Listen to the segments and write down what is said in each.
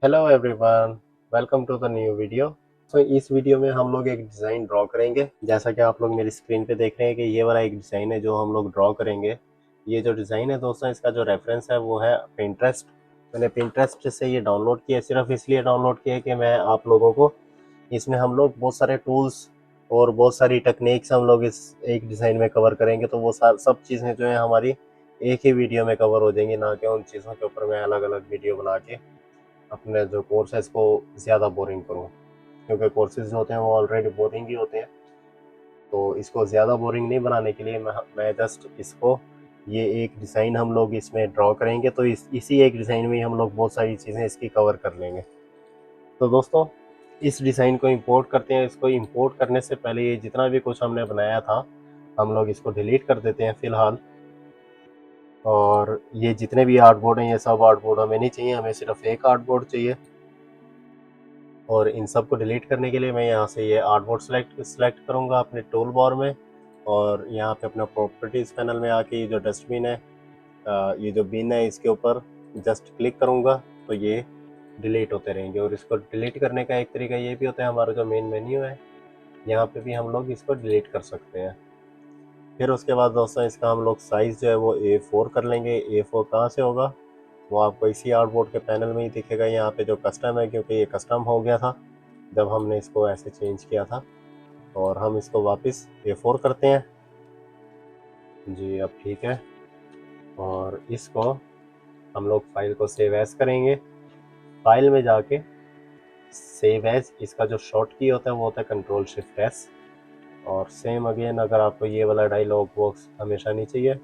Hello everyone, welcome to the new video. तो इस video में हम लोग एक डिज़ाइन ड्रॉ करेंगे। जैसा कि आप लोग मेरी स्क्रीन पे देख रहे हैं कि ये वाला एक डिज़ाइन है जो हम लोग ड्रॉ करेंगे। ये जो डिज़ाइन है दोस्तों, इसका जो रेफरेंस है वो है पिंटरेस्ट। मैंने पिंटरेस्ट से ये डाउनलोड किया, सिर्फ इसलिए डाउनलोड किया कि मैं आप लोगों को इसमें हम लोग बहुत सारे टूल्स और बहुत सारी टेक्निक्स हम लोग इस एक डिज़ाइन में कवर करेंगे। तो वो सब चीज़ें जो है हमारी एक ही वीडियो में कवर हो जाएंगी, ना कि उन चीज़ों के ऊपर मैं अलग अलग वीडियो बना के अपने जो कोर्स है इसको ज़्यादा बोरिंग करूँ, क्योंकि कोर्सेज जो होते हैं वो ऑलरेडी बोरिंग ही होते हैं। तो इसको ज़्यादा बोरिंग नहीं बनाने के लिए मैं जस्ट इसको ये एक डिज़ाइन हम लोग इसमें ड्रॉ करेंगे। तो इसी एक डिज़ाइन में ही हम लोग बहुत सारी चीज़ें इसकी कवर कर लेंगे। तो दोस्तों, इस डिज़ाइन को इंपोर्ट करते हैं। इसको इंपोर्ट करने से पहले ये जितना भी कुछ हमने बनाया था हम लोग इसको डिलीट कर देते हैं फ़िलहाल। और ये जितने भी आर्टबोर्ड हैं ये सब आर्टबोर्ड हमें नहीं चाहिए, हमें सिर्फ एक आर्टबोर्ड चाहिए। और इन सब को डिलीट करने के लिए मैं यहाँ से ये आर्टबोर्ड सेलेक्ट करूँगा अपने टूल बार में। और यहाँ पे अपना प्रॉपर्टीज़ पैनल में आके ये जो डस्टबिन है, ये जो बिन है, इसके ऊपर जस्ट क्लिक करूँगा तो ये डिलीट होते रहेंगे। और इसको डिलीट करने का एक तरीका ये भी होता है, हमारा जो मेन मेन्यू है यहाँ पे भी हम लोग इसको डिलीट कर सकते हैं। फिर उसके बाद दोस्तों इसका हम लोग साइज़ जो है वो A4 कर लेंगे। A4 कहाँ से होगा, वो आपको इसी आर्टबोर्ड के पैनल में ही दिखेगा। यहाँ पे जो कस्टम है, क्योंकि ये कस्टम हो गया था जब हमने इसको ऐसे चेंज किया था। और हम इसको वापस A4 करते हैं जी। अब ठीक है। और इसको हम लोग फाइल को सेव एज करेंगे। फाइल में जाके सेव एज, इसका जो शॉर्ट की होता है वो होता है Ctrl+Shift+S। और सेम अगेन, अगर आपको ये वाला डायलॉग बॉक्स हमेशा नहीं चाहिए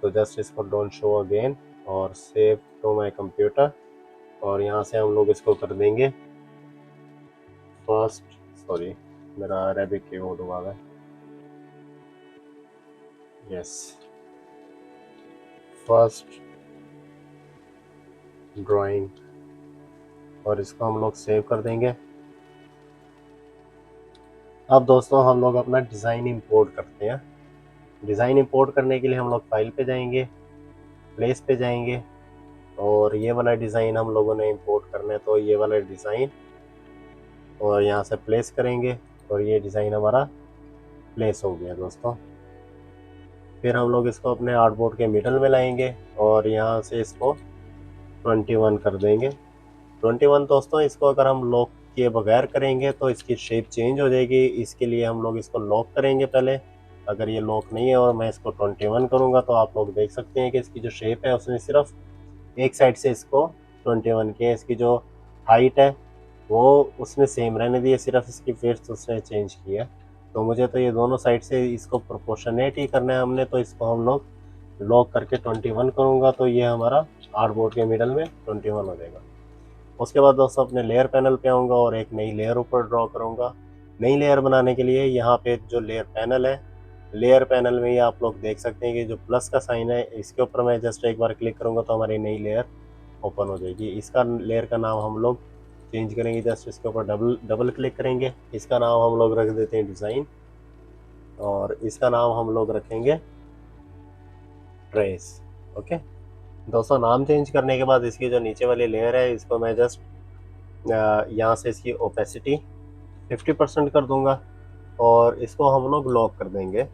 तो जस्ट इसको डोंट शो अगेन और सेव टू माय कंप्यूटर। और यहाँ से हम लोग इसको कर देंगे फर्स्ट, सॉरी मेरा रैबिट कीबोर्ड हुआ है, यस, फर्स्ट ड्राइंग। और इसको हम लोग सेव कर देंगे। अब दोस्तों हम लोग अपना डिज़ाइन इंपोर्ट करते हैं। डिज़ाइन इंपोर्ट करने के लिए हम लोग फाइल पे जाएंगे, प्लेस पे जाएंगे और ये वाला डिज़ाइन हम लोगों ने इंपोर्ट करना है। तो ये वाला डिज़ाइन और यहाँ से प्लेस करेंगे और ये डिज़ाइन हमारा प्लेस हो गया दोस्तों। फिर हम लोग इसको अपने आर्टबोर्ड के मिडल में लाएंगे और यहाँ से इसको 21 कर देंगे। 21 दोस्तों, इसको अगर हम लॉक किए बगैर करेंगे तो इसकी शेप चेंज हो जाएगी। इसके लिए हम लोग इसको लॉक करेंगे पहले। अगर ये लॉक नहीं है और मैं इसको 21 करूँगा तो आप लोग देख सकते हैं कि इसकी जो शेप है उसने सिर्फ एक साइड से इसको 21 किया। इसकी जो हाइट है वो उसने सेम रहने दी है, सिर्फ इसकी विड्थ उसने चेंज किया। तो मुझे तो ये दोनों साइड से इसको प्रोपोर्शनेट ही करना है हमने। तो इसको हम लोग लॉक करके 21 करूँगा तो ये हमारा आर्टबोर्ड के मिडल में 21 हो जाएगा। उसके बाद दोस्तों अपने लेयर पैनल पे आऊँगा और एक नई लेयर ऊपर ड्रॉ करूँगा। नई लेयर बनाने के लिए यहाँ पे जो लेयर पैनल है, लेयर पैनल में ही आप लोग देख सकते हैं कि जो प्लस का साइन है, इसके ऊपर मैं जस्ट एक बार क्लिक करूँगा तो हमारी नई लेयर ओपन हो जाएगी। इसका लेयर का नाम हम लोग चेंज करेंगे। जस्ट इसके ऊपर डबल डबल क्लिक करेंगे। इसका नाम हम लोग रख देते हैं डिज़ाइन और इसका नाम हम लोग रखेंगे ट्रेस। ओके दोस्तों, नाम चेंज करने के बाद इसकी जो नीचे वाली लेयर है इसको मैं जस्ट यहाँ से इसकी ओपेसिटी 50% कर दूंगा और इसको हम लोग लॉक कर देंगे।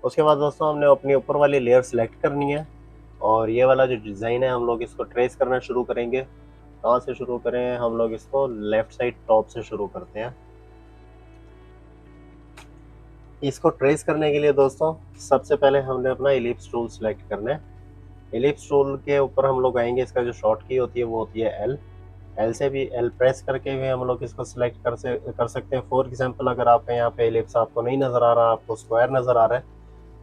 उसके बाद दोस्तों हमने अपनी ऊपर वाली लेयर सेलेक्ट करनी है और ये वाला जो डिज़ाइन है हम लोग इसको ट्रेस करना शुरू करेंगे। कहाँ से शुरू करें, हम लोग इसको लेफ़्ट साइड टॉप से शुरू करते हैं। इसको ट्रेस करने के लिए दोस्तों सबसे पहले हमने अपना एलिप्स टूल सेलेक्ट करना है। एलिप्स टूल के ऊपर हम लोग आएंगे, इसका जो शॉर्ट की होती है वो होती है एल। एल से भी, एल प्रेस करके भी हम लोग इसको सिलेक्ट कर सकते हैं। फॉर एग्जांपल, अगर आपका यहाँ पे एलिप्स आपको नहीं नज़र आ रहा, आपको स्क्वायर नज़र आ रहा है,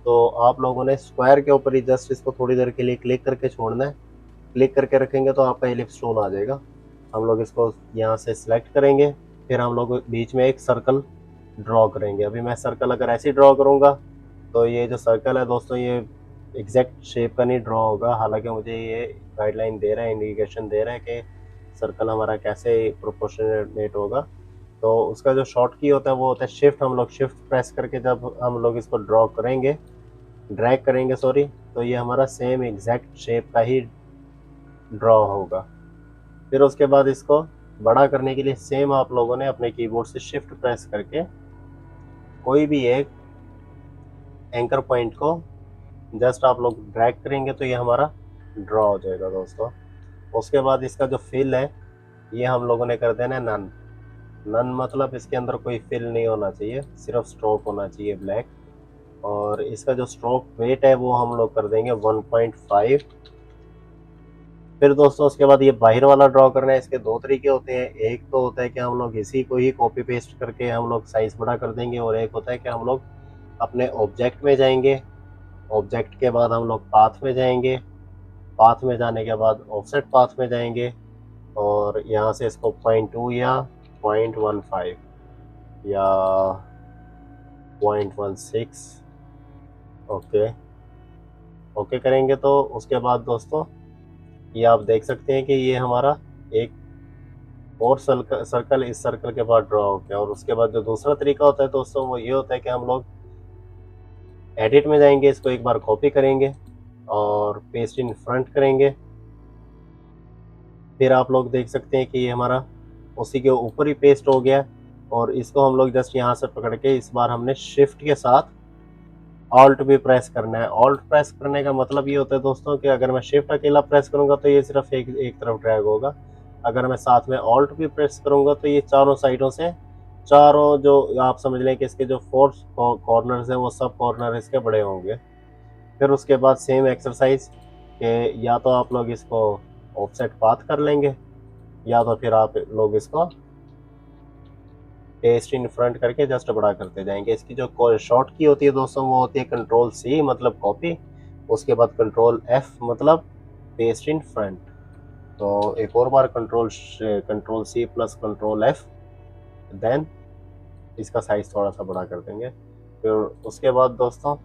तो आप लोगों ने स्क्वायर के ऊपर ही जस्ट इसको थोड़ी देर के लिए क्लिक करके छोड़ना है। क्लिक करके रखेंगे तो आपका एलिप्स टूल आ जाएगा। हम लोग इसको यहाँ से सिलेक्ट करेंगे। फिर हम लोग बीच में एक सर्कल ड्रॉ करेंगे। अभी मैं सर्कल अगर ऐसे ड्रॉ करूँगा तो ये जो सर्कल है दोस्तों ये एग्जैक्ट शेप का नहीं ड्रॉ होगा। हालांकि मुझे ये गाइडलाइन दे रहा है, इंडिकेशन दे रहा है कि सर्कल हमारा कैसे प्रोपोर्शनेट होगा। तो उसका जो शॉर्ट की होता है वो होता है शिफ्ट। हम लोग शिफ्ट प्रेस करके जब हम लोग इसको ड्रॉ करेंगे, ड्रैग करेंगे सॉरी, तो ये हमारा सेम एग्जैक्ट शेप का ही ड्रॉ होगा। फिर उसके बाद इसको बड़ा करने के लिए सेम आप लोगों ने अपने कीबोर्ड से शिफ्ट प्रेस करके कोई भी एक एंकर पॉइंट को जस्ट आप लोग ड्रैग करेंगे तो ये हमारा ड्रॉ हो जाएगा दोस्तों। उसके बाद इसका जो फिल है ये हम लोगों ने कर देना है नन। नन मतलब इसके अंदर कोई फिल नहीं होना चाहिए, सिर्फ स्ट्रोक होना चाहिए ब्लैक। और इसका जो स्ट्रोक वेट है वो हम लोग कर देंगे 1.5। फिर दोस्तों उसके बाद ये बाहर वाला ड्रॉ करना है। इसके दो तरीके होते हैं, एक तो होता है कि हम लोग इसी को ही कॉपी पेस्ट करके हम लोग साइज बड़ा कर देंगे, और एक होता है कि हम लोग अपने ऑब्जेक्ट में जाएंगे, ऑब्जेक्ट के बाद हम लोग पाथ में जाएंगे, पाथ में जाने के बाद ऑफसेट पाथ में जाएंगे, और यहाँ से इसको 0.2 या 0.15 या 0.16 ओके ओके करेंगे। तो उसके बाद दोस्तों ये आप देख सकते हैं कि ये हमारा एक और सर्कल इस सर्कल के बाद ड्रॉ हो गया। और उसके बाद जो दूसरा तरीका होता है दोस्तों वो ये होता है कि हम लोग एडिट में जाएंगे, इसको एक बार कॉपी करेंगे और पेस्ट इन फ्रंट करेंगे। फिर आप लोग देख सकते हैं कि ये हमारा उसी के ऊपर ही पेस्ट हो गया। और इसको हम लोग जस्ट यहाँ से पकड़ के इस बार हमने शिफ्ट के साथ ऑल्ट भी प्रेस करना है। ऑल्ट प्रेस करने का मतलब ये होता है दोस्तों कि अगर मैं शिफ्ट अकेला प्रेस करूंगा तो ये सिर्फ एक तरफ ड्रैग होगा। अगर मैं साथ में ऑल्ट भी प्रेस करूंगा तो ये चारों साइडों से, चारों जो आप समझ लें कि इसके जो फोर कॉर्नर्स हैं वो सब कॉर्नर इसके बड़े होंगे। फिर उसके बाद सेम एक्सरसाइज के या तो आप लोग इसको ऑफसेट पाथ कर लेंगे या तो फिर आप लोग इसको पेस्ट इन फ्रंट करके जस्ट बड़ा करते जाएंगे। इसकी जो शॉर्ट की होती है दोस्तों वो होती है कंट्रोल सी मतलब कॉपी, उसके बाद कंट्रोल एफ मतलब पेस्ट इन फ्रंट। तो एक और बार control C plus control F, then इसका साइज थोड़ा सा बड़ा कर देंगे। फिर उसके बाद दोस्तों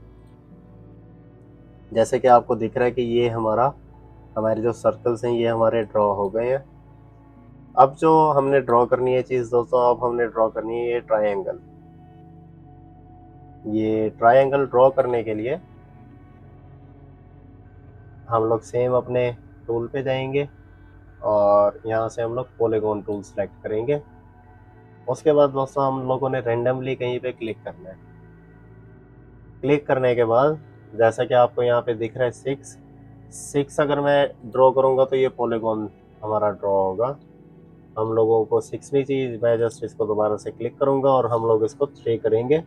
जैसे कि आपको दिख रहा है कि ये हमारे जो सर्कल्स हैं ये हमारे ड्रॉ हो गए हैं। अब जो हमने ड्रॉ करनी है चीज़ दोस्तों, अब हमने ड्रॉ करनी है ये ट्रायंगल। ये ट्रायंगल ड्रॉ करने के लिए हम लोग सेम अपने टूल पे जाएंगे और यहाँ से हम लोग पॉलीगॉन टूल सेलेक्ट करेंगे। उसके बाद दोस्तों हम लोगों ने रेंडमली कहीं पे क्लिक करना है। क्लिक करने के बाद जैसा कि आपको यहाँ पे दिख रहा है 6 अगर मैं ड्रॉ करूँगा तो ये पॉलीगॉन हमारा ड्रॉ होगा। हम लोगों को 6 नहीं चाहिए, मैं जस्ट इसको दोबारा से क्लिक करूँगा और हम लोग इसको 3 करेंगे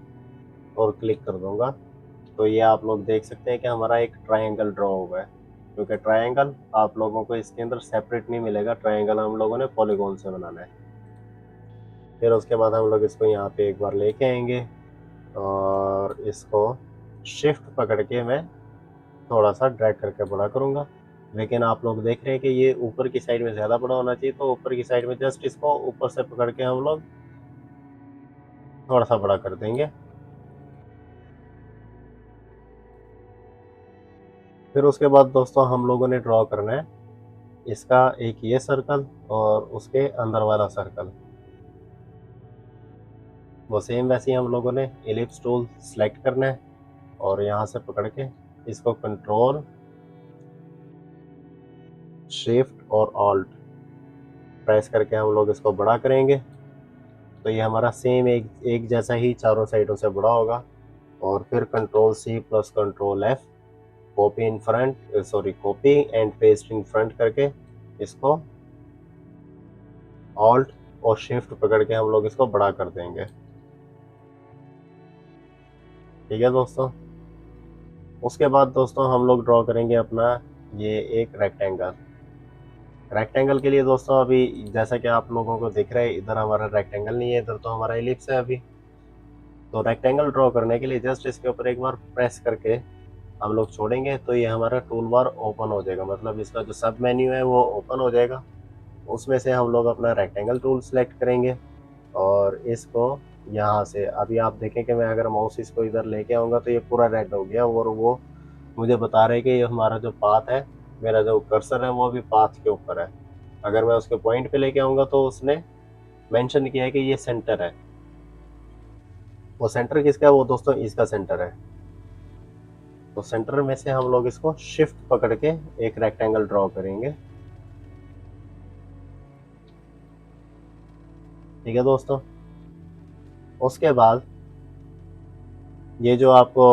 और क्लिक कर दूँगा। तो ये आप लोग देख सकते हैं कि हमारा एक ट्रायंगल ड्रॉ हुआ है, क्योंकि ट्रायंगल आप लोगों को इसके अंदर सेपरेट नहीं मिलेगा, ट्रायंगल हम लोगों ने पॉलीगॉन से बनाना है। फिर उसके बाद हम लोग इसको यहाँ पे एक बार लेके आएंगे और इसको शिफ्ट पकड़ के मैं थोड़ा सा ड्रैग करके बड़ा करूँगा। लेकिन आप लोग देख रहे हैं कि ये ऊपर की साइड में ज़्यादा बड़ा होना चाहिए, तो ऊपर की साइड में जस्ट इसको ऊपर से पकड़ के हम लोग थोड़ा सा बड़ा कर देंगे। फिर उसके बाद दोस्तों हम लोगों ने ड्रॉ करना है इसका एक ये सर्कल और उसके अंदर वाला सर्कल। वो सेम वैसे ही हम लोगों ने एलिप्स टूल सेलेक्ट करना है और यहाँ से पकड़ के इसको कंट्रोल शिफ्ट और ऑल्ट प्रेस करके हम लोग इसको बड़ा करेंगे। तो ये हमारा सेम एक जैसा ही चारों साइडों से बड़ा होगा। और फिर control C plus control F copy and paste in front करके इसको ऑल्ट और शिफ्ट पकड़ के हम लोग इसको बड़ा कर देंगे। ठीक है दोस्तों। उसके बाद दोस्तों हम लोग ड्रॉ करेंगे अपना ये एक रेक्टेंगल। रेक्टेंगल के लिए दोस्तों अभी जैसा कि आप लोगों को दिख रहा है इधर हमारा रेक्टेंगल नहीं है, इधर तो हमारा एलिप्स है अभी। तो रेक्टेंगल ड्रॉ करने के लिए जस्ट इसके ऊपर एक बार प्रेस करके हम लोग छोड़ेंगे तो ये हमारा टूल बार ओपन हो जाएगा, मतलब इसका जो सब मेन्यू है वो ओपन हो जाएगा। उसमें से हम लोग अपना रेक्टेंगल टूल सेलेक्ट करेंगे और इसको यहाँ से अभी आप देखें कि मैं अगर माउस इसको इधर लेके आऊँगा तो ये पूरा रेड हो गया और वो मुझे बता रहे हैं कि ये हमारा जो पाथ है, मेरा जो कर्सर है वो अभी पाथ के ऊपर है। अगर मैं उसके पॉइंट पे लेके आऊँगा तो उसने मेंशन किया है कि ये सेंटर है। वो सेंटर किसका है? वो दोस्तों इसका सेंटर है। तो सेंटर में से हम लोग इसको शिफ्ट पकड़ के एक रेक्टेंगल ड्रॉ करेंगे। ठीक है दोस्तों। उसके बाद ये जो आपको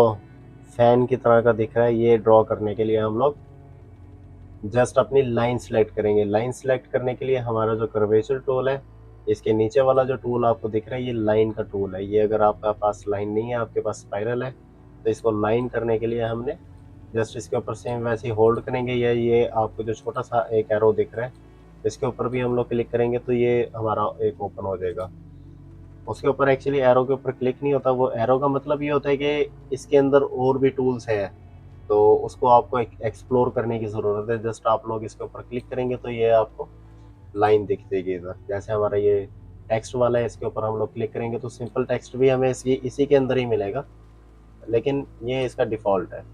फैन की तरह का दिख रहा है, ये ड्रॉ करने के लिए हम लोग जस्ट अपनी लाइन सेलेक्ट करेंगे। लाइन सेलेक्ट करने के लिए हमारा जो कर्वेचर टूल है, इसके नीचे वाला जो टूल आपको दिख रहा है, ये लाइन का टूल है। ये अगर आपका पास लाइन नहीं है, आपके पास स्पाइरल है, तो इसको लाइन करने के लिए हमने जस्ट इसके ऊपर सेम वैसे ही होल्ड करेंगे, या ये आपको जो छोटा सा एक एरो दिख रहा है, इसके ऊपर भी हम लोग क्लिक करेंगे तो ये हमारा एक ओपन हो जाएगा। उसके ऊपर एक्चुअली एरो के ऊपर क्लिक नहीं होता, वो एरो का मतलब ये होता है कि इसके अंदर और भी टूल्स है, तो उसको आपको एक्सप्लोर करने की ज़रूरत है। जस्ट आप लोग इसके ऊपर क्लिक करेंगे तो ये आपको लाइन दिख जाएगी इधर। जैसे हमारा ये टेक्स्ट वाला है, इसके ऊपर हम लोग क्लिक करेंगे तो सिंपल टेक्स्ट भी हमें इसी के अंदर ही मिलेगा, लेकिन ये इसका डिफ़ॉल्ट है।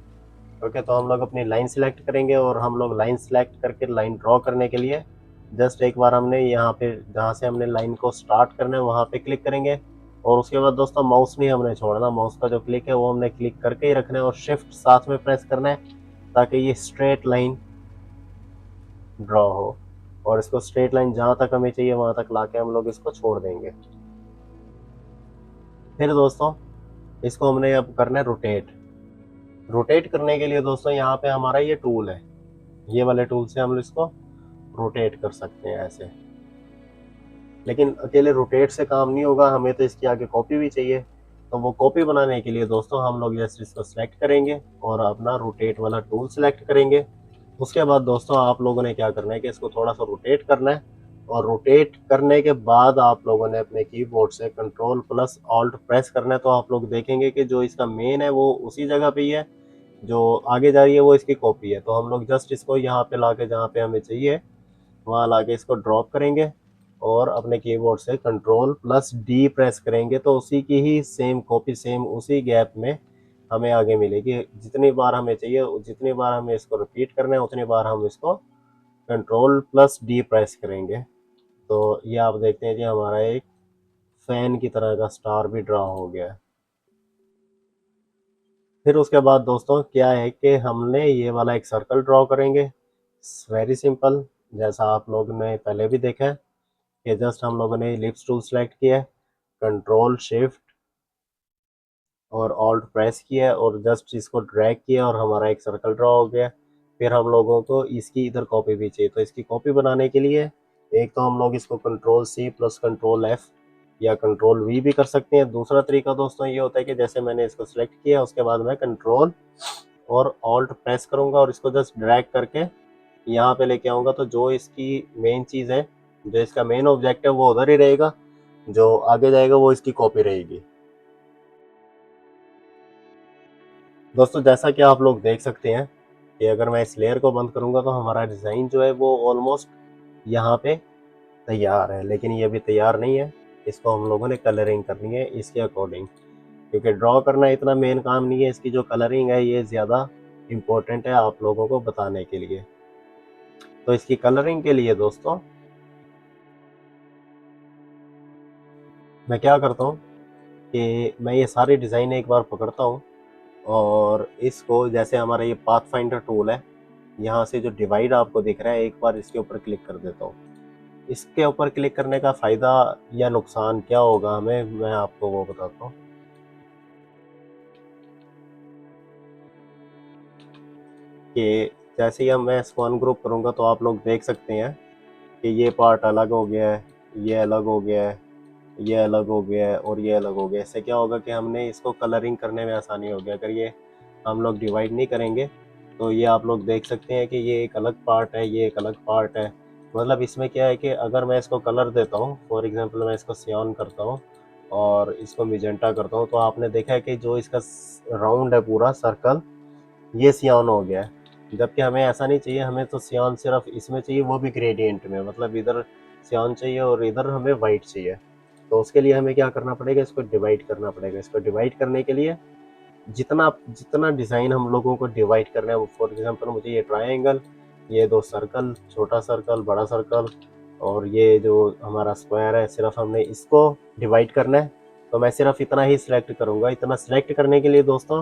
ओके, तो हम लोग अपनी लाइन सेलेक्ट करेंगे, और हम लोग लाइन सेलेक्ट करके लाइन ड्रॉ करने के लिए जस्ट एक बार हमने यहाँ पे जहाँ से हमने लाइन को स्टार्ट करना है वहाँ पे क्लिक करेंगे। और उसके बाद दोस्तों माउस नहीं हमने छोड़ना, माउस का जो क्लिक है वो हमने क्लिक करके ही रखना है, और शिफ्ट साथ में प्रेस करना है ताकि ये स्ट्रेट लाइन ड्रॉ हो। और इसको स्ट्रेट लाइन जहाँ तक हमें चाहिए वहाँ तक लाके हम लोग इसको छोड़ देंगे। फिर दोस्तों इसको हमने अब करना है रोटेट। रोटेट करने के लिए दोस्तों यहाँ पे हमारा ये टूल है, ये वाले टूल से हम इसको रोटेट कर सकते हैं ऐसे। लेकिन अकेले रोटेट से काम नहीं होगा, हमें तो इसकी आगे कॉपी भी चाहिए। तो वो कॉपी बनाने के लिए दोस्तों हम लोग जैसे इसको सिलेक्ट करेंगे और अपना रोटेट वाला टूल सिलेक्ट करेंगे। उसके बाद दोस्तों आप लोगों ने क्या करना है कि इसको थोड़ा सा रोटेट करना है, और रोटेट करने के बाद आप लोगों ने अपने कीबोर्ड से कंट्रोल प्लस ऑल्ट प्रेस करना है। तो आप लोग देखेंगे कि जो इसका मेन है वो उसी जगह पे ही है, जो आगे जा रही है वो इसकी कॉपी है। तो हम लोग जस्ट इसको यहाँ पे लाके जहाँ पे हमें चाहिए वहाँ लाके इसको ड्रॉप करेंगे, और अपने कीबोर्ड से कंट्रोल प्लस डी प्रेस करेंगे तो उसी की ही सेम कॉपी सेम उसी गैप में हमें आगे मिलेगी। जितनी बार हमें चाहिए, जितनी बार हमें इसको रिपीट करना है, उतनी बार हम इसको कंट्रोल प्लस डी प्रेस करेंगे। तो ये आप देखते हैं कि हमारा एक फैन की तरह का स्टार भी ड्रा हो गया है। फिर उसके बाद दोस्तों क्या है कि हमने ये वाला एक सर्कल ड्रॉ करेंगे। वेरी सिंपल, जैसा आप लोग ने पहले भी देखा है कि जस्ट हम लोगों ने लिप्स टूल सेलेक्ट किया है, कंट्रोल शिफ्ट और ऑल्ट प्रेस किया है, और जस्ट इसको ड्रैग किया और हमारा एक सर्कल ड्रॉ हो गया। फिर हम लोगों को इसकी इधर कॉपी भी चाहिए, तो इसकी कॉपी बनाने के लिए एक तो हम लोग इसको control C plus control F या कंट्रोल वी भी कर सकते हैं। दूसरा तरीका दोस्तों ये होता है कि जैसे मैंने इसको सिलेक्ट किया, उसके बाद मैं कंट्रोल और ऑल्ट प्रेस करूँगा और इसको जस्ट ड्रैग करके यहाँ पे लेके आऊँगा, तो जो इसकी मेन चीज़ है, जो इसका मेन ऑब्जेक्ट है वो उधर ही रहेगा, जो आगे जाएगा वो इसकी कॉपी रहेगी। दोस्तों जैसा कि आप लोग देख सकते हैं कि अगर मैं इस लेयर को बंद करूंगा तो हमारा डिज़ाइन जो है वो ऑलमोस्ट यहाँ पे तैयार है, लेकिन ये अभी तैयार नहीं है। इसको हम लोगों ने कलरिंग करनी है इसके अकॉर्डिंग, क्योंकि ड्रॉ करना इतना मेन काम नहीं है, इसकी जो कलरिंग है ये ज़्यादा इम्पोर्टेंट है आप लोगों को बताने के लिए। तो इसकी कलरिंग के लिए दोस्तों मैं क्या करता हूँ कि मैं ये सारी डिज़ाइन एक बार पकड़ता हूँ, और इसको जैसे हमारा ये पाथ फाइंडर टूल है, यहाँ से जो डिवाइड आपको दिख रहा है, एक बार इसके ऊपर क्लिक कर देता हूँ। इसके ऊपर क्लिक करने का फ़ायदा या नुकसान क्या होगा हमें, मैं आपको वो बताता हूँ कि जैसे ही हम मैं इसको अनग्रुप करूँगा तो आप लोग देख सकते हैं कि ये पार्ट अलग हो गया है, ये अलग हो गया है, ये अलग हो गया है, और ये अलग हो गया है। इससे क्या होगा कि हमने इसको कलरिंग करने में आसानी हो गया। अगर ये हम लोग डिवाइड नहीं करेंगे तो ये आप लोग देख सकते हैं कि ये एक अलग पार्ट है, ये एक अलग पार्ट है। मतलब इसमें क्या है कि अगर मैं इसको कलर देता हूँ, फॉर एग्जांपल मैं इसको सियान करता हूँ और इसको मिजेंटा करता हूँ, तो आपने देखा है कि जो इसका राउंड है पूरा सर्कल, ये सियान हो गया है। जबकि हमें ऐसा नहीं चाहिए, हमें तो सियान सिर्फ इसमें चाहिए, वो भी ग्रेडियंट में, मतलब इधर सियान चाहिए और इधर हमें वाइट चाहिए। तो उसके लिए हमें क्या करना पड़ेगा, इसको डिवाइड करना पड़ेगा। इसको डिवाइड करने के लिए जितना जितना डिज़ाइन हम लोगों को डिवाइड करना है, फॉर एग्जांपल मुझे ये ट्रायंगल, ये दो सर्कल, छोटा सर्कल, बड़ा सर्कल, और ये जो हमारा स्क्वायर है, सिर्फ हमने इसको डिवाइड करना है। तो मैं सिर्फ इतना ही सिलेक्ट करूँगा। इतना सिलेक्ट करने के लिए दोस्तों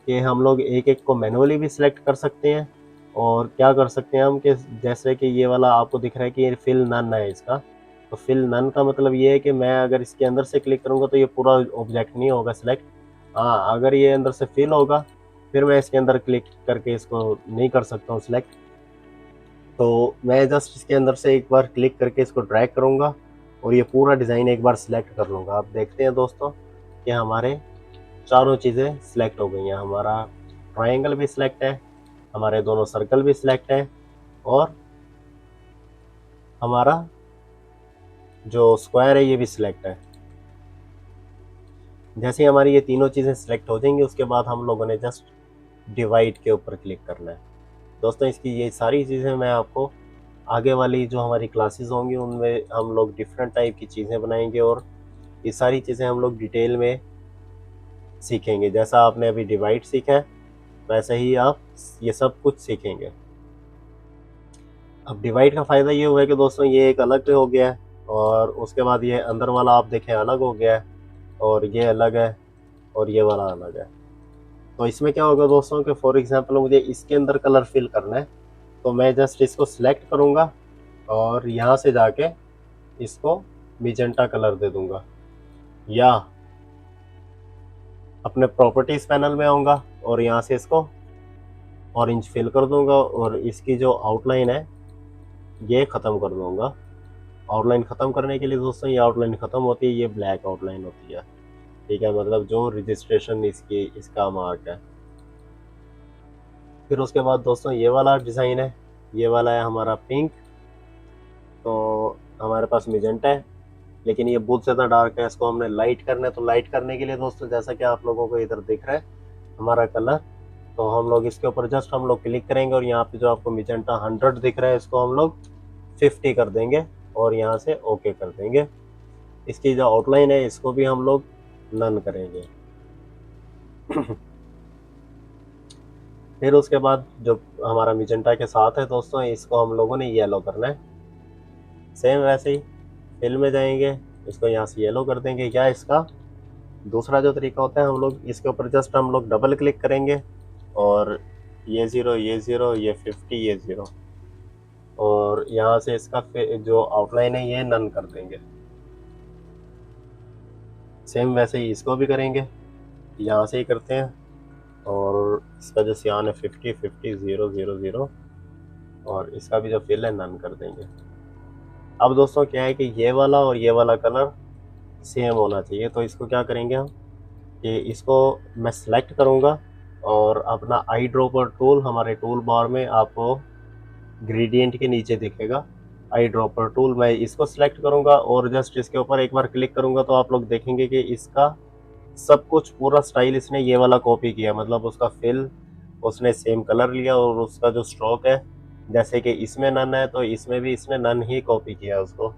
कि हम लोग एक एक को मैनुअली भी सिलेक्ट कर सकते हैं, और क्या कर सकते हैं हम कि जैसे कि ये वाला आपको दिख रहा है कि ये फिल नन है इसका, तो फिल नन का मतलब ये है कि मैं अगर इसके अंदर से क्लिक करूँगा तो ये पूरा ऑब्जेक्ट नहीं होगा सिलेक्ट। हाँ, अगर ये अंदर से फिल होगा फिर मैं इसके अंदर क्लिक करके इसको नहीं कर सकता हूँ सिलेक्ट। तो मैं जस्ट इसके अंदर से एक बार क्लिक करके इसको ड्रैग करूँगा और ये पूरा डिज़ाइन एक बार सिलेक्ट कर लूँगा। आप देखते हैं दोस्तों कि हमारे चारों चीज़ें सिलेक्ट हो गई हैं। हमारा ट्रायंगल भी सिलेक्ट है, हमारे दोनों सर्कल भी सिलेक्ट है और हमारा जो स्क्वायर है ये भी सिलेक्ट है। जैसे ही हमारी ये तीनों चीज़ें सिलेक्ट हो जाएंगी उसके बाद हम लोगों ने जस्ट डिवाइड के ऊपर क्लिक करना है। दोस्तों इसकी ये सारी चीज़ें मैं आपको आगे वाली जो हमारी क्लासेस होंगी उनमें हम लोग डिफरेंट टाइप की चीज़ें बनाएंगे और ये सारी चीज़ें हम लोग डिटेल में सीखेंगे। जैसा आपने अभी डिवाइड सीखा है वैसे ही आप ये सब कुछ सीखेंगे। अब डिवाइड का फ़ायदा ये हुआ है कि दोस्तों ये एक अलग हो गया है और उसके बाद ये अंदर वाला आप देखें अलग हो गया है और ये अलग है और ये वाला अलग है। तो इसमें क्या होगा दोस्तों कि फॉर एग्जांपल मुझे इसके अंदर कलर फिल करना है तो मैं जस्ट इसको सिलेक्ट करूँगा और यहाँ से जाके इसको मिजेंटा कलर दे दूँगा, या अपने प्रॉपर्टीज़ पैनल में आऊँगा और यहाँ से इसको ऑरेंज फिल कर दूँगा और इसकी जो आउटलाइन है ये ख़त्म कर दूँगा। आउटलाइन ख़त्म करने के लिए दोस्तों ये आउटलाइन ख़त्म होती है, ये ब्लैक आउटलाइन होती है, ठीक है, मतलब जो रजिस्ट्रेशन इसका मार्क है। फिर उसके बाद दोस्तों ये वाला डिज़ाइन है, ये वाला है हमारा पिंक। तो हमारे पास मिजेंटा है लेकिन ये बहुत ज़्यादा डार्क है, इसको हमने लाइट करना है। तो लाइट करने के लिए दोस्तों जैसा कि आप लोगों को इधर दिख रहा है हमारा कलर, तो हम लोग इसके ऊपर जस्ट हम लोग क्लिक करेंगे और यहाँ पे जो आपको मिजेंटा 100 दिख रहा है इसको हम लोग 50 कर देंगे और यहाँ से ओके कर देंगे। इसकी जो आउटलाइन है इसको भी हम लोग नन करेंगे। फिर उसके बाद जो हमारा मिजेंटा के साथ है दोस्तों इसको हम लोगों ने येलो करना है। सेम वैसे ही फिल में जाएंगे, इसको यहाँ से येलो कर देंगे, या इसका दूसरा जो तरीका होता है हम लोग इसके ऊपर जस्ट हम लोग डबल क्लिक करेंगे और ये 0 ये 0 ये 50 ये 0 और यहाँ से इसका जो आउटलाइन है ये नन कर देंगे। सेम वैसे ही इसको भी करेंगे, यहाँ से ही करते हैं और इसका जो सियान है 50 50 0 0 0 और इसका भी जो फिल है नन कर देंगे। अब दोस्तों क्या है कि ये वाला और ये वाला कलर सेम होना चाहिए, तो इसको क्या करेंगे हम कि इसको मैं सिलेक्ट करूँगा और अपना आई ड्रॉपर टूल हमारे टूल बार में आपको ग्रेडियंट के नीचे दिखेगा आई ड्रॉपर टूल, मैं इसको सिलेक्ट करूँगा और जस्ट इसके ऊपर एक बार क्लिक करूँगा तो आप लोग देखेंगे कि इसका सब कुछ पूरा स्टाइल इसने ये वाला कॉपी किया, मतलब उसका फिल उसने सेम कलर लिया और उसका जो स्ट्रोक है जैसे कि इसमें नन है तो इसमें भी इसने नन ही कॉपी किया उसको।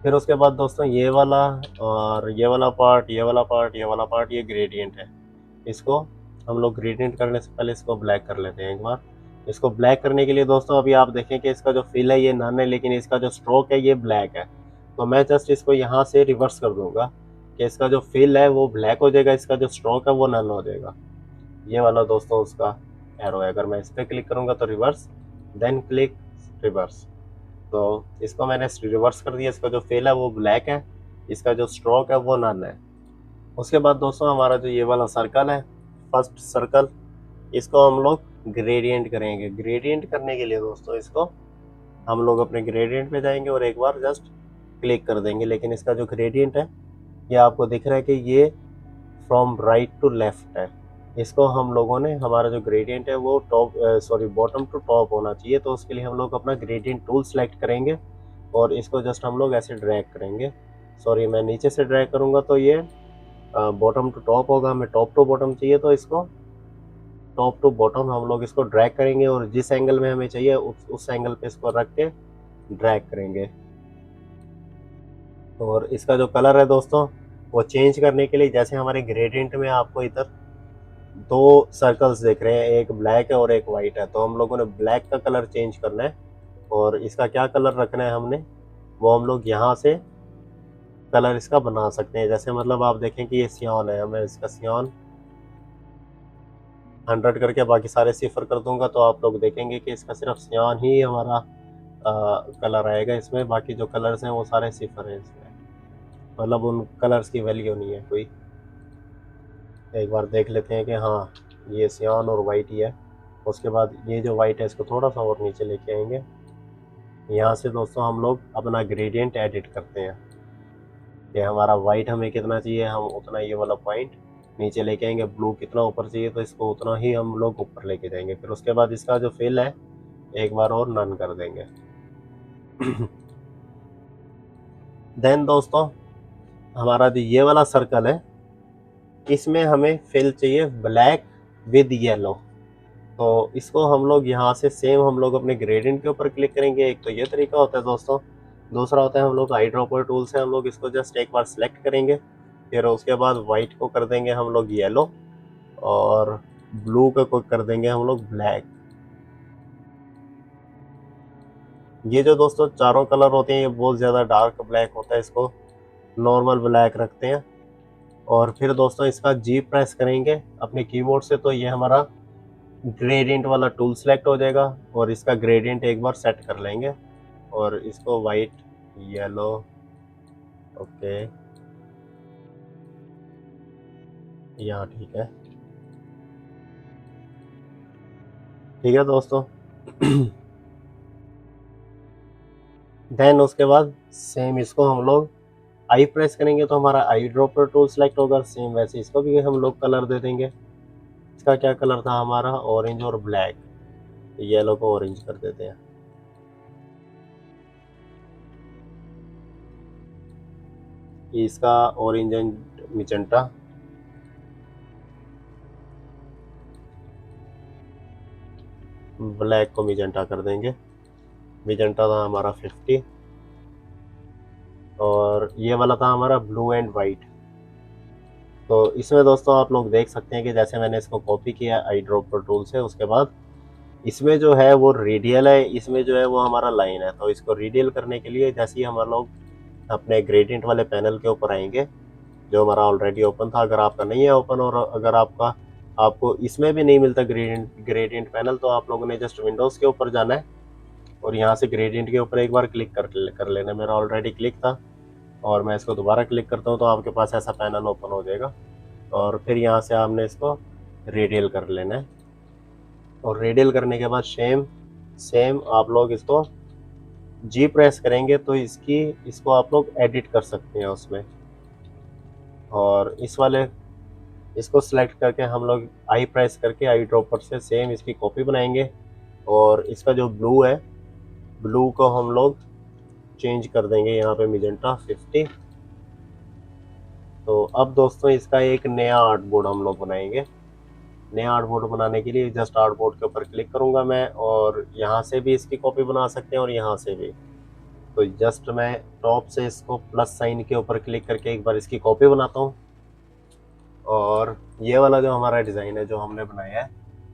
फिर उसके बाद दोस्तों ये वाला और ये वाला पार्ट ये वाला पार्ट ये वाला पार्ट ये ग्रेडियंट है, इसको हम लोग ग्रेडियंट करने से पहले इसको ब्लैक कर लेते हैं एक बार। इसको ब्लैक करने के लिए दोस्तों अभी आप देखें कि इसका जो फिल है ये नन है लेकिन इसका जो स्ट्रोक है ये ब्लैक है, तो मैं जस्ट इसको यहाँ से रिवर्स कर दूंगा कि इसका जो फिल है वो ब्लैक हो जाएगा, इसका जो स्ट्रोक है वो नन हो जाएगा। ये वाला दोस्तों उसका एरो है, अगर मैं इस पर क्लिक करूँगा तो रिवर्स, देन क्लिक रिवर्स, तो इसको मैंने रिवर्स कर दिया। इसका जो फेल है वो ब्लैक है, इसका जो स्ट्रोक है वो नन है। उसके बाद दोस्तों हमारा जो ये वाला सर्कल है फर्स्ट सर्कल, इसको हम लोग ग्रेडियंट करेंगे। ग्रेडियंट करने के लिए दोस्तों इसको हम लोग अपने ग्रेडियंट पे जाएंगे और एक बार जस्ट क्लिक कर देंगे, लेकिन इसका जो ग्रेडियंट है ये आपको दिख रहा है कि ये फ्रॉम राइट टू लेफ्ट है। इसको हम लोगों ने हमारा जो ग्रेडियंट है वो बॉटम टू टॉप होना चाहिए, तो उसके लिए हम लोग अपना ग्रेडियंट टूल सेलेक्ट करेंगे और इसको जस्ट हम लोग ऐसे ड्रैग करेंगे। मैं नीचे से ड्रैग करूँगा तो ये बॉटम टू टॉप होगा, हमें टॉप टू बॉटम चाहिए तो इसको टॉप टू बॉटम हम लोग इसको ड्रैग करेंगे और जिस एंगल में हमें चाहिए उस एंगल पे इसको रख के ड्रैग करेंगे। और इसका जो कलर है दोस्तों वो चेंज करने के लिए जैसे हमारे ग्रेडियंट में आपको इधर दो सर्कल्स दिख रहे हैं, एक ब्लैक है और एक वाइट है, तो हम लोगों ने ब्लैक का कलर चेंज करना है और इसका क्या कलर रखना है हमने वो हम लोग यहाँ से कलर इसका बना सकते हैं। जैसे मतलब आप देखें कि ये सियान है, मैं इसका सियान 100 करके बाकी सारे सिफर कर दूंगा तो आप लोग देखेंगे कि इसका सिर्फ सियान ही हमारा कलर आएगा इसमें, बाकी जो कलर्स हैं वो सारे सिफर हैं इसमें, मतलब उन कलर्स की वैल्यू नहीं है कोई। एक बार देख लेते हैं कि हाँ ये सियान और वाइट ही है। उसके बाद ये जो वाइट है इसको थोड़ा सा और नीचे लेके आएंगे। यहाँ से दोस्तों हम लोग अपना ग्रेडियंट एडिट करते हैं कि हमारा वाइट हमें कितना चाहिए, हम उतना ये वाला पॉइंट नीचे लेके आएंगे। ब्लू कितना ऊपर चाहिए तो इसको उतना ही हम लोग ऊपर लेके जाएंगे। फिर उसके बाद इसका जो फिल है एक बार और नन कर देंगे। देन दोस्तों हमारा जो ये वाला सर्कल है इसमें हमें फिल चाहिए ब्लैक विद येलो। तो इसको हम लोग यहाँ से सेम हम लोग अपने ग्रेडियंट के ऊपर क्लिक करेंगे। एक तो ये तरीका होता है दोस्तों, दूसरा होता है हम लोग आई ड्रॉपर टूल से हम लोग इसको जस्ट एक बार सेलेक्ट करेंगे, फिर उसके बाद वाइट को कर देंगे हम लोग येलो और ब्लू को कर देंगे हम लोग ब्लैक। ये जो दोस्तों चारों कलर होते हैं ये बहुत ज़्यादा डार्क ब्लैक होता है, इसको नॉर्मल ब्लैक रखते हैं। और फिर दोस्तों इसका जी प्रेस करेंगे अपने कीबोर्ड से तो ये हमारा ग्रेडियंट वाला टूल सेलेक्ट हो जाएगा और इसका ग्रेडियंट एक बार सेट कर लेंगे और इसको वाइट येलो ओके यहाँ ठीक है दोस्तों। देन उसके बाद सेम इसको हम लोग आई प्रेस करेंगे तो हमारा आई ड्रॉपर टूल सेलेक्ट होगा। सेम वैसे इसको भी हम लोग कलर दे देंगे। इसका क्या कलर था हमारा ऑरेंज और ब्लैक, येलो को ऑरेंज कर देते हैं। इसका ऑरेंज एंड मिजेंटा, ब्लैक को मिजेंटा कर देंगे। मिजेंटा था हमारा 50 और ये वाला था हमारा ब्लू एंड वाइट। तो इसमें दोस्तों आप लोग देख सकते हैं कि जैसे मैंने इसको कॉपी किया आई ड्रॉपर टूल से, उसके बाद इसमें जो है वो रेडियल है, इसमें जो है वो हमारा लाइन है। तो इसको रेडियल करने के लिए जैसे ही हम लोग अपने ग्रेडियंट वाले पैनल के ऊपर आएंगे जो हमारा ऑलरेडी ओपन था, अगर आपका नहीं है ओपन और अगर आपको इसमें भी नहीं मिलता ग्रेडियंट पैनल तो आप लोगों ने जस्ट विंडोज़ के ऊपर जाना है और यहाँ से ग्रेडियंट के ऊपर एक बार क्लिक कर लेना। मेरा ऑलरेडी क्लिक था और मैं इसको दोबारा क्लिक करता हूँ तो आपके पास ऐसा पैनल ओपन हो जाएगा और फिर यहाँ से आपने इसको रेडियल कर लेना है। और रेडियल करने के बाद सेम आप लोग इसको जी प्रेस करेंगे तो इसको आप लोग एडिट कर सकते हैं उसमें। और इस वाले इसको सिलेक्ट करके हम लोग आई प्रेस करके आई ड्रॉपर से सेम इसकी कॉपी बनाएंगे और इसका जो ब्लू है ब्लू को हम लोग चेंज कर देंगे यहाँ पे मिजेंटा 50। तो अब दोस्तों इसका एक नया आर्ट बोर्ड हम लोग बनाएंगे। नया आर्ट बोर्ड बनाने के लिए जस्ट आर्ट बोर्ड के ऊपर क्लिक करूंगा मैं और यहाँ से भी इसकी कॉपी बना सकते हैं और यहाँ से भी। तो जस्ट मैं टॉप से इसको प्लस साइन के ऊपर क्लिक करके एक बार इसकी कॉपी बनाता हूँ और ये वाला जो हमारा डिज़ाइन है जो हमने बनाया है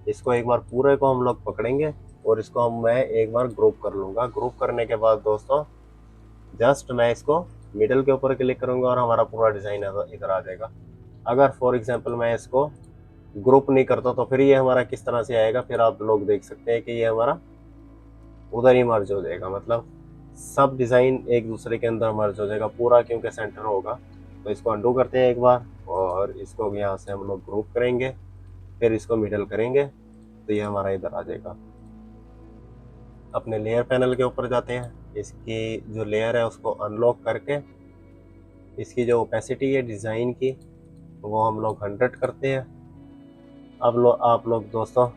इसको एक बार पूरे को हम लोग पकड़ेंगे और इसको मैं एक बार ग्रुप कर लूँगा। ग्रुप करने के बाद दोस्तों जस्ट मैं इसको मिडल के ऊपर क्लिक करूँगा और हमारा पूरा डिज़ाइन इधर आ जाएगा। अगर फॉर एग्जांपल मैं इसको ग्रुप नहीं करता तो फिर ये हमारा किस तरह से आएगा, फिर आप लोग देख सकते हैं कि ये हमारा उधर ही मर्ज हो जाएगा, मतलब सब डिज़ाइन एक दूसरे के अंदर मर्ज हो जाएगा पूरा क्योंकि सेंटर होगा। तो इसको अंडू करते हैं एक बार और इसको यहाँ से हम लोग ग्रुप करेंगे, फिर इसको मिडल करेंगे तो ये हमारा इधर आ जाएगा। अपने लेयर पैनल के ऊपर जाते हैं, इसकी जो लेयर है उसको अनलॉक करके इसकी जो ओपेसिटी है डिज़ाइन की वो हम लोग 100 करते हैं। अब आप लोग दोस्तों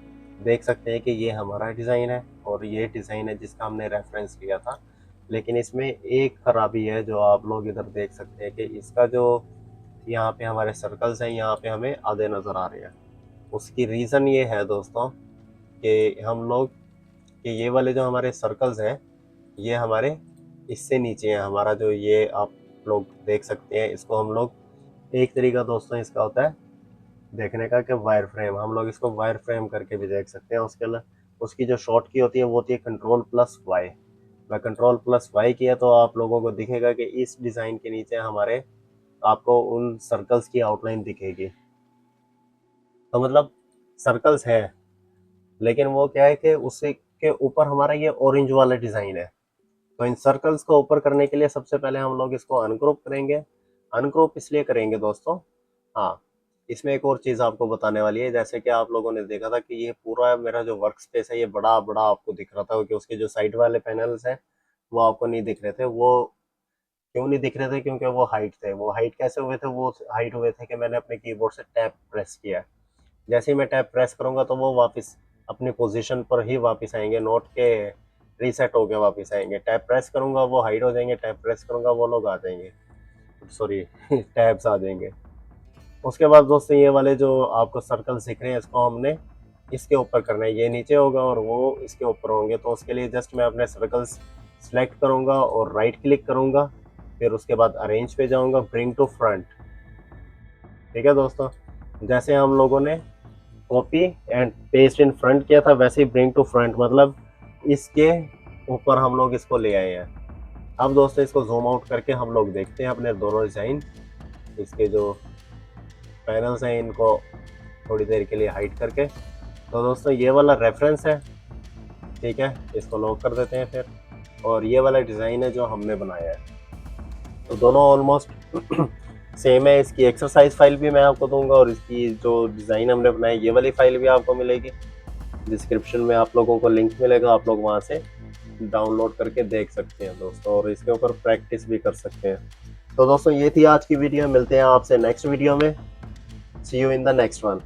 देख सकते हैं कि ये हमारा डिज़ाइन है और ये डिज़ाइन है जिसका हमने रेफरेंस लिया था। लेकिन इसमें एक खराबी है जो आप लोग इधर देख सकते हैं कि इसका जो यहाँ पे हमारे सर्कल्स हैं यहाँ पे हमें आधे नज़र आ रहे हैं। उसकी रीज़न ये है दोस्तों कि हम लोग कि ये वाले जो हमारे सर्कल्स हैं ये हमारे इससे नीचे हैं। हमारा जो ये आप लोग देख सकते हैं इसको हम लोग एक तरीका दोस्तों इसका होता है देखने का कि वायर फ्रेम, हम लोग इसको वायर फ्रेम करके भी देख सकते हैं। उसके अलावा उसकी जो शॉर्ट की होती है वो होती है कंट्रोल+Y। मैं कंट्रोल+Y किया तो आप लोगों को दिखेगा कि इस डिज़ाइन के नीचे हमारे आपको उन सर्कल्स की आउटलाइन दिखेगी। तो मतलब सर्कल्स है लेकिन वो क्या है कि उससे के ऊपर हमारा ये ऑरेंज वाला डिज़ाइन है। तो इन सर्कल्स को ऊपर करने के लिए सबसे पहले हम लोग इसको अनक्रॉप करेंगे। अनक्रॉप इसलिए करेंगे दोस्तों, हाँ, इसमें एक और चीज़ आपको बताने वाली है। जैसे कि आप लोगों ने देखा था कि ये पूरा मेरा जो वर्क स्पेस है ये बड़ा बड़ा आपको दिख रहा था, क्योंकि उसके जो साइड वाले पैनल्स हैं वो आपको नहीं दिख रहे थे। वो क्यों नहीं दिख रहे थे? क्योंकि वो हाइट थे। वो हाइट कैसे हुए थे? वो हाइट हुए थे कि मैंने अपने कीबोर्ड से टैब प्रेस किया। जैसे ही मैं टैब प्रेस करूंगा तो वो वापस अपनी पोजीशन पर ही वापस आएंगे, नोट के रीसेट होके वापस आएंगे। टैब प्रेस करूंगा वो हाइड हो जाएंगे, टैब प्रेस करूंगा वो लोग आ जाएंगे, सॉरी टैब्स आ जाएंगे। उसके बाद दोस्तों ये वाले जो आपको सर्कल दिख रहे हैं इसको हमने इसके ऊपर करना है। ये नीचे होगा और वो इसके ऊपर होंगे। तो उसके लिए जस्ट मैं अपने सर्कल्स सेलेक्ट करूंगा और राइट क्लिक करूंगा, फिर उसके बाद अरेंज पे जाऊंगा, ब्रिंग टू फ्रंट। ठीक है दोस्तों, जैसे हम लोगों ने copy and paste in front किया था वैसे ही ब्रिंग टू फ्रंट, मतलब इसके ऊपर हम लोग इसको ले आए हैं। अब दोस्तों इसको जूम आउट करके हम लोग देखते हैं अपने दोनों डिज़ाइन। इसके जो पैनल्स हैं इनको थोड़ी देर के लिए हाइड करके। तो दोस्तों ये वाला रेफरेंस है, ठीक है, इसको लॉक कर देते हैं फिर। और ये वाला डिज़ाइन है जो हमने बनाया है। तो दोनों ऑलमोस्ट सेम है। इसकी एक्सरसाइज फाइल भी मैं आपको दूंगा और इसकी जो डिज़ाइन हमने बनाई ये वाली फाइल भी आपको मिलेगी। डिस्क्रिप्शन में आप लोगों को लिंक मिलेगा, आप लोग वहाँ से डाउनलोड करके देख सकते हैं दोस्तों, और इसके ऊपर प्रैक्टिस भी कर सकते हैं। तो दोस्तों ये थी आज की वीडियो, मिलते हैं आपसे नेक्स्ट वीडियो में। See you in the next one.